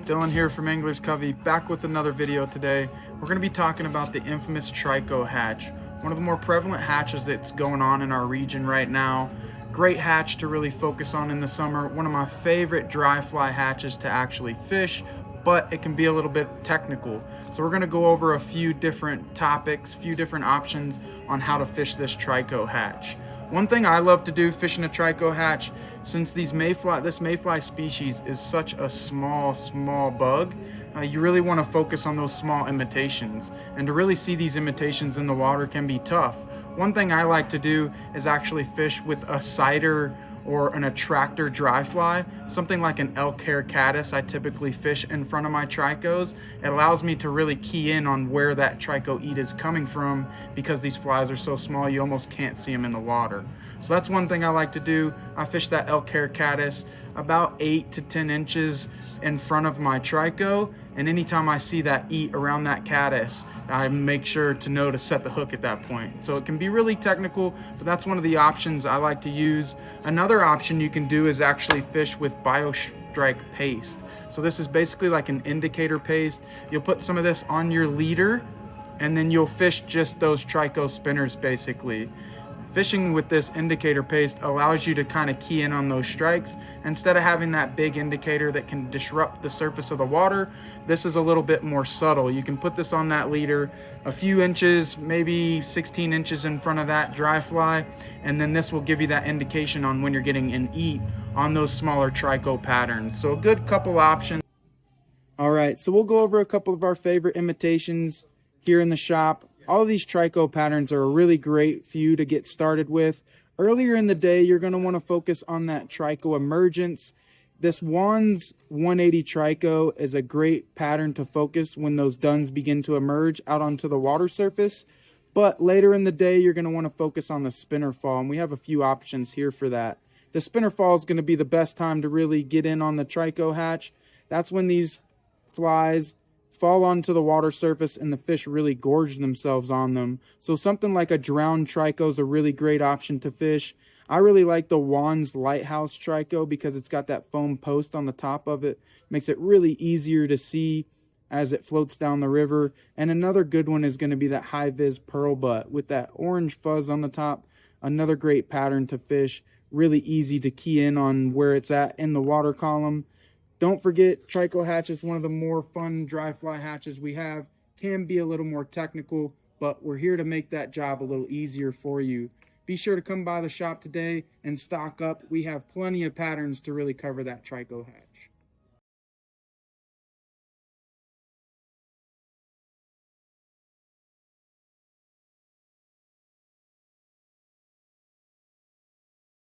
Dylan here from Anglers Covey, back with another video today. We're going to be talking about the infamous Trico hatch, one of the more prevalent hatches that's going on in our region right now. Great hatch to really focus on in the summer. One of my favorite dry fly hatches to actually fish, but it can be a little bit technical. So we're going to go over a few different topics, few different options on how to fish this Trico hatch. One thing I love to do fishing a Trico hatch, since this mayfly species is such a small bug, you really want to focus on those small imitations. And to really see these imitations in the water can be tough. One thing I like to do is actually fish with a cider or an attractor dry fly, something like an elk hair caddis. I typically fish in front of my Tricos. It allows me to really key in on where that Trico eat is coming from, because these flies are so small you almost can't see them in the water. So that's one thing I like to do. I fish that elk hair caddis about 8 to 10 inches in front of my Trico, and anytime I see that eat around that caddis, I make sure to know to set the hook at that point. So it can be really technical, but that's one of the options I like to use. Another option you can do is actually fish with BioStrike paste. So this is basically like an indicator paste. You'll put some of this on your leader, and then you'll fish just those Trico spinners basically. Fishing with this indicator paste allows you to kind of key in on those strikes. Instead of having that big indicator that can disrupt the surface of the water, this is a little bit more subtle. You can put this on that leader a few inches, maybe 16 inches in front of that dry fly, and then this will give you that indication on when you're getting an eat on those smaller Trico patterns. So a good couple options. All right, so we'll go over a couple of our favorite imitations here in the shop. All of these Trico patterns are a really great few to get started with. Earlier in the day, you're going to want to focus on that Trico emergence. This Wands 180 Trico is a great pattern to focus when those duns begin to emerge out onto the water surface. But later in the day, you're going to want to focus on the spinner fall, and we have a few options here for that. The spinner fall is going to be the best time to really get in on the Trico hatch. That's when these flies fall onto the water surface and the fish really gorge themselves on them. So something like a drowned Trico is a really great option to fish. I really like the Wands Lighthouse Trico because it's got that foam post on the top of it. Makes it really easier to see as it floats down the river. And another good one is going to be that high vis pearl butt with that orange fuzz on the top. Another great pattern to fish. Really easy to key in on where it's at in the water column. Don't forget, Trico hatch is one of the more fun dry fly hatches we have. Can be a little more technical, but we're here to make that job a little easier for you. Be sure to come by the shop today and stock up. We have plenty of patterns to really cover that Trico hatch.